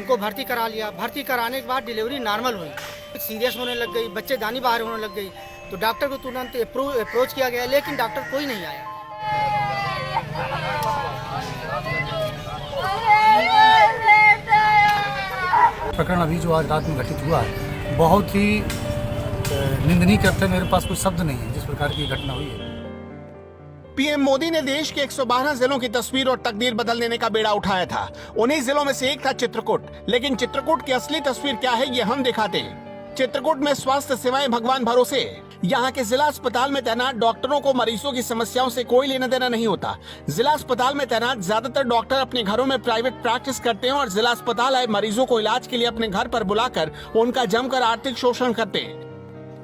उनको भर्ती करा लिया। भर्ती कराने के बाद डिलीवरी नॉर्मल हुई, सीरियस होने लग गई, बच्चेदानी बाहर होने लग गई। तो डॉक्टर को तुरंत अप्रोच किया गया, लेकिन डॉक्टर कोई नहीं आया। प्रकरण अभी जो आज रात में घटित हुआ है बहुत ही निंदनीय करते, मेरे पास कोई शब्द नहीं है जिस प्रकार की घटना हुई है। पीएम मोदी ने देश के 112 जिलों की तस्वीर और तकदीर बदल देने का बेड़ा उठाया था। उन्हीं जिलों में से एक था चित्रकूट। लेकिन चित्रकूट की असली तस्वीर क्या है ये हम दिखाते हैं। चित्रकूट में स्वास्थ्य सेवाएं भगवान भरोसे। यहाँ के जिला अस्पताल में तैनात डॉक्टरों को मरीजों की समस्याओं से कोई लेना देना नहीं होता। जिला अस्पताल में तैनात ज्यादातर डॉक्टर अपने घरों में प्राइवेट प्रैक्टिस करते हैं और जिला अस्पताल आए मरीजों को इलाज के लिए अपने घर पर बुलाकर उनका जमकर आर्थिक शोषण करते हैं।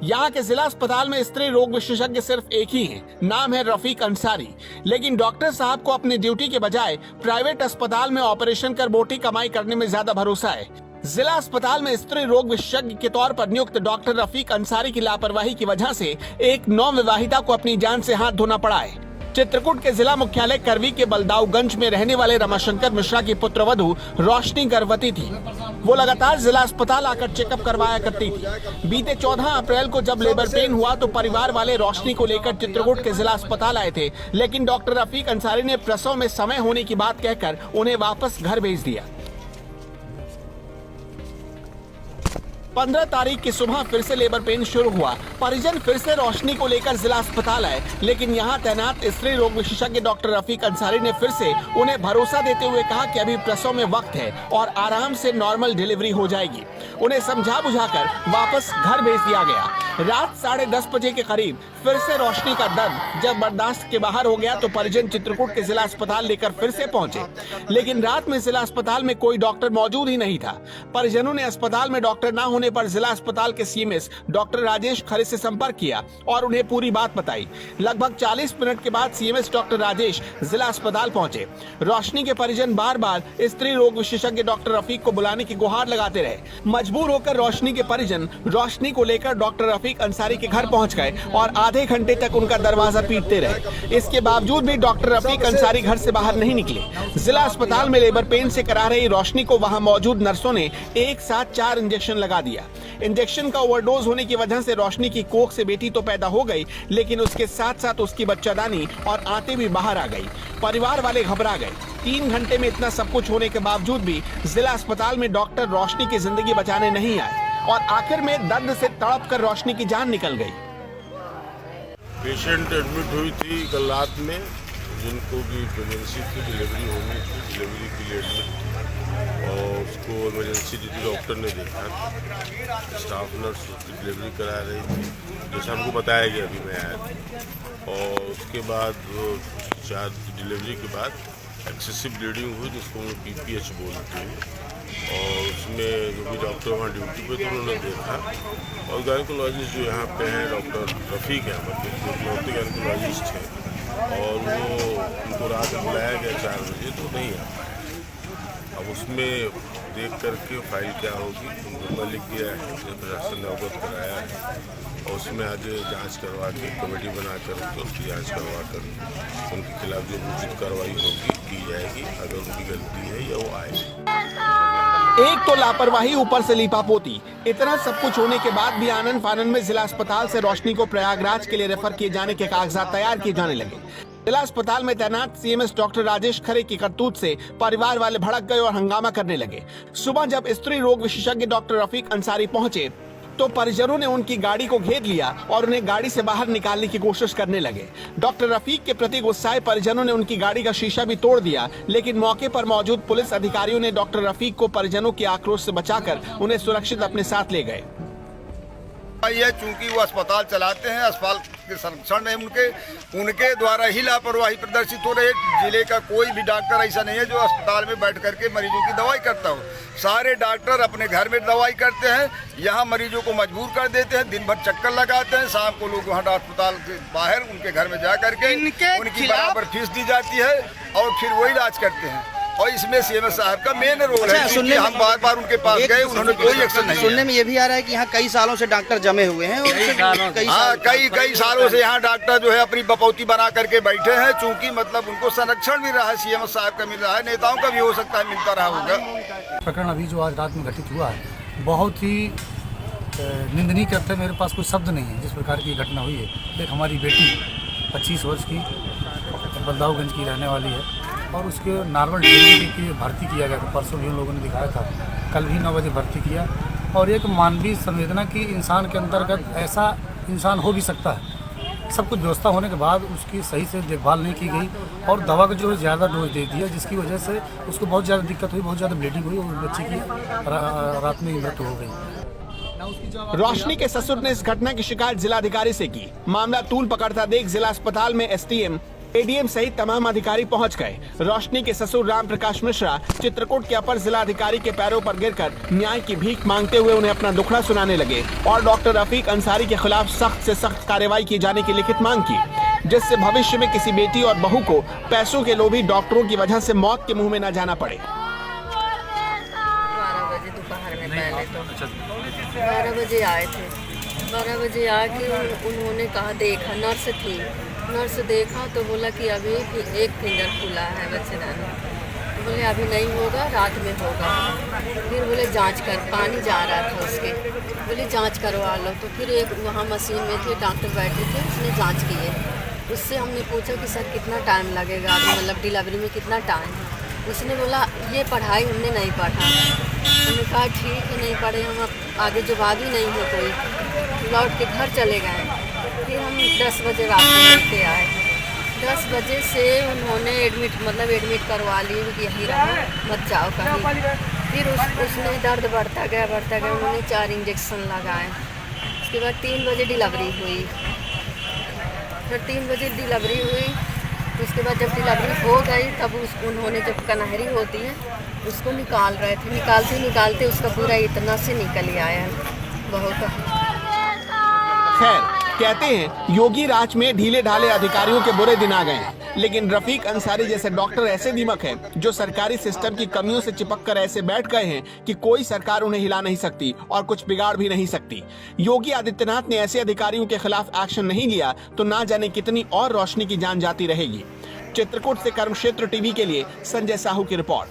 यहाँ के जिला अस्पताल में स्त्री रोग विशेषज्ञ सिर्फ एक ही है, नाम है रफीक अंसारी। लेकिन डॉक्टर साहब को अपनी ड्यूटी के बजाय प्राइवेट अस्पताल में ऑपरेशन कर मोटी कमाई करने में ज्यादा भरोसा है। जिला अस्पताल में स्त्री रोग विशेषज्ञ के तौर पर नियुक्त डॉक्टर रफीक अंसारी की लापरवाही की वजह से एक नवविवाहिता को अपनी जान से हाथ धोना पड़ा है। चित्रकूट के जिला मुख्यालय करवी के बलदाऊगंज में रहने वाले रमाशंकर मिश्रा की पुत्रवधू रोशनी गर्भवती थी। वो लगातार जिला अस्पताल आकर चेकअप करवाया करती थी। बीते 14 अप्रैल को जब लेबर पेन हुआ तो परिवार वाले रोशनी को लेकर चित्रकूट के जिला अस्पताल आए थे, लेकिन डॉक्टर रफीक अंसारी ने प्रसव में समय होने की बात कहकर उन्हें वापस घर भेज दिया। 15 तारीख की सुबह फिर से लेबर पेन शुरू हुआ। परिजन फिर से रोशनी को लेकर जिला अस्पताल आए, लेकिन यहाँ तैनात स्त्री रोग विशेषज्ञ डॉक्टर रफीक अंसारी ने फिर से उन्हें भरोसा देते हुए कहा कि अभी प्रसव में वक्त है और आराम से नॉर्मल डिलीवरी हो जाएगी। उन्हें समझा बुझाकर वापस घर भेज दिया गया। रात 10:30 बजे के करीब फिर से रोशनी का दर्द जब बर्दाश्त के बाहर हो गया तो परिजन चित्रकूट के जिला अस्पताल लेकर फिर से पहुंचे, लेकिन रात में जिला अस्पताल में कोई डॉक्टर मौजूद ही नहीं था। परिजनों ने अस्पताल में डॉक्टर न होने पर जिला अस्पताल के सीएमएस डॉक्टर राजेश खरे से संपर्क किया और उन्हें पूरी बात बताई। लगभग 40 मिनट के बाद सीएमएस डॉक्टर राजेश जिला अस्पताल पहुंचे। रोशनी के परिजन बार बार स्त्री रोग विशेषज्ञ डॉक्टर रफीक को बुलाने की गुहार लगाते रहे। मजबूर होकर रोशनी के परिजन रोशनी को लेकर डॉक्टर रफीक अंसारी के घर पहुंच गए और आधे घंटे तक उनका दरवाजा पीटते रहे। इसके बावजूद भी डॉक्टर रफीक अंसारी घर से बाहर नहीं निकले। जिला अस्पताल में लेबर पेन से करा रही रोशनी को वहां मौजूद नर्सों ने एक साथ 4 इंजेक्शन लगा दिया। इंजेक्शन का ओवरडोज होने की वजह से रोशनी की कोख से बेटी तो पैदा हो गई, लेकिन उसके साथ साथ उसकी बच्चादानी और आंतें भी बाहर आ गई। परिवार वाले घबरा गए। 3 घंटे में इतना सब कुछ होने के बावजूद भी जिला अस्पताल में डॉक्टर रोशनी की जिंदगी बचाने नहीं आए और आखिर में दर्द से तड़प कर रोशनी की जान निकल गई। पेशेंट एडमिट हुई थी कल रात में, जिनको की इमरजेंसी की डिलीवरी होनी थी, डिलीवरी के लिए एडमिट थी और उसको इमरजेंसी ड्यूटी डॉक्टर ने देखा। स्टाफ नर्स उसकी डिलीवरी करा रही थी, जैसा हमको बताया गया। अभी मैं आया और उसके बाद 4 डिलीवरी के बाद एक्सेसिव ब्लीडिंग हुई, जिसको हम PPH बोलते हैं। और उसमें जो भी डॉक्टर वहाँ ड्यूटी पे थे उन्होंने देखा और गायकोलॉजिस्ट जो यहाँ पे हैं डॉक्टर रफीक अहमद जो इकलौते गायकोलॉजिस्ट हैं और वो उनको रात में बुलाया गया 4 बजे तो नहीं आ पाए। अब उसमें देख करके फाइल क्या होगी उनको लिख दिया है, प्रशासन ने अवगत कराया है और उसमें आज जांच करवा के कमेटी बनाकर उसकी जांच करवा कर उनके खिलाफ जो उचित कार्रवाई होगी की जाएगी। अगर उनकी गलती है या वो आए। एक तो लापरवाही ऊपर से लीपापोती। इतना सब कुछ होने के बाद भी आनंद फानंद में जिला अस्पताल से रोशनी को प्रयागराज के लिए रेफर किए जाने के कागजात तैयार किए जाने लगे। जिला अस्पताल में तैनात सीएमएस डॉक्टर राजेश खरे की करतूत से परिवार वाले भड़क गए और हंगामा करने लगे। सुबह जब स्त्री रोग विशेषज्ञ डॉक्टर रफीक अंसारी पहुंचे तो परिजनों ने उनकी गाड़ी को घेर लिया और उन्हें गाड़ी से बाहर निकालने की कोशिश करने लगे। डॉक्टर रफीक के प्रति गुस्साए परिजनों ने उनकी गाड़ी का शीशा भी तोड़ दिया, लेकिन मौके पर मौजूद पुलिस अधिकारियों ने डॉक्टर रफीक को परिजनों के आक्रोश से बचाकर उन्हें सुरक्षित अपने साथ ले गए। ये चूंकि वो अस्पताल चलाते हैं, अस्पताल के संरक्षण है उनके द्वारा ही लापरवाही प्रदर्शित हो रही है। जिले का कोई भी डॉक्टर ऐसा नहीं है जो अस्पताल में बैठ करके मरीजों की दवाई करता हो। सारे डॉक्टर अपने घर में दवाई करते हैं, यहाँ मरीजों को मजबूर कर देते हैं, दिन भर चक्कर लगाते हैं। शाम को लोग वहाँ अस्पताल के बाहर उनके घर में जा करके उनकी बराबर फीस दी जाती है और फिर वो इलाज करते हैं। और इसमें सीएमएस साहब का मेन रोल है, क्योंकि सुनने में- हम बार बार उनके पास गए, उन्होंने कोई एक्शन नहीं सुनने में ये भी आ रहा है कि यहाँ कई सालों से डॉक्टर जमे हुए हैं और कई सालों से यहाँ डॉक्टर जो है अपनी बपौती बना करके बैठे हैं, चूंकि मतलब उनको संरक्षण मिल रहा है, सीएमएस साहब का मिल रहा है, नेताओं का भी हो सकता है मिलता रहा होगा। प्रकरण अभी जो आज रात में घटित हुआ है बहुत ही निंदनीय करते मेरे पास कोई शब्द नहीं है जिस प्रकार की घटना हुई है। एक हमारी बेटी 25 वर्ष की बलदाऊगंज की रहने वाली है और उसके नॉर्मल डिलीवरी के लिए भर्ती किया गया था। परसों भी उन लोगों ने दिखाया था, कल भी 9 बजे भर्ती किया। और एक मानवीय संवेदना की इंसान के अंतर्गत ऐसा इंसान हो भी सकता है। सब कुछ व्यवस्था होने के बाद उसकी सही से देखभाल नहीं की गई और दवा का जो है ज़्यादा डोज दे दिया, जिसकी वजह से उसको बहुत ज़्यादा दिक्कत हुई, बहुत ज़्यादा ब्लीडिंग हुई और बच्चे की रात में मृत्यु हो गई। रोशनी के ससुर ने इस घटना की शिकायत जिलाधिकारी से की। मामला तूल पकड़ता देख जिला अस्पताल में एसडीएम, एडीएम सहित तमाम अधिकारी पहुंच गए। रोशनी के ससुर राम प्रकाश मिश्रा चित्रकूट के अपर जिला अधिकारी के पैरों पर गिरकर न्याय की भीख मांगते हुए उन्हें अपना दुखड़ा सुनाने लगे और डॉक्टर रफीक अंसारी के खिलाफ सख्त से सख्त कार्रवाई की जाने की लिखित मांग की, जिससे भविष्य में किसी बेटी और बहू को पैसों के लोभी डॉक्टरों की वजह से मौत के मुंह में न जाना पड़े। 12 बजे दोपहर में पहले तो 12 बजे आए थे। 12 बजे आके उन्होंने कहा, देखा नर्स थी, नर्स देखा तो बोला कि अभी एक फिंगर खुला है बच्चेदानी। तो बोले अभी नहीं होगा, रात में होगा। फिर बोले जांच कर, पानी जा रहा था उसके, बोले जांच करवा लो। तो फिर एक वहाँ मशीन में थे डॉक्टर बैठे थे, उसने जांच किए। उससे हमने पूछा कि सर कितना टाइम लगेगा, अभी मतलब डिलीवरी में कितना टाइम। उसने बोला ये पढ़ाई हमने नहीं पढ़ा। हमने कहा ठीक है नहीं पढ़े हम, अब आगे जवाब ही नहीं है कोई। लौट के घर चले गए। फिर हम 10 बजे रात में लेके आए। 10 बजे से उन्होंने एडमिट करवा ली कि यहीं रहो, मत जाओ कहीं। फिर उसने दर्द बढ़ता गया, उन्होंने 4 इंजेक्शन लगाए। उसके बाद 3 बजे डिलीवरी हुई। फिर 3 बजे डिलीवरी हुई। उसके बाद जब डिलीवरी हो गई तब उन्होंने जब कन्हरी होती है उसको निकाल रहे थे, निकालते उसका पूरा इतना से निकल आया बहुत। खैर, कहते हैं योगी राज में ढीले ढाले अधिकारियों के बुरे दिन आ गए हैं, लेकिन रफीक अंसारी जैसे डॉक्टर ऐसे दीमक हैं जो सरकारी सिस्टम की कमियों से चिपक कर ऐसे बैठ गए हैं कि कोई सरकार उन्हें हिला नहीं सकती और कुछ बिगाड़ भी नहीं सकती। योगी आदित्यनाथ ने ऐसे अधिकारियों के खिलाफ एक्शन नहीं लिया तो ना जाने कितनी और रोशनी की जान जाती रहेगी। चित्रकूट से कर्मक्षेत्र टीवी के लिए संजय साहू की रिपोर्ट।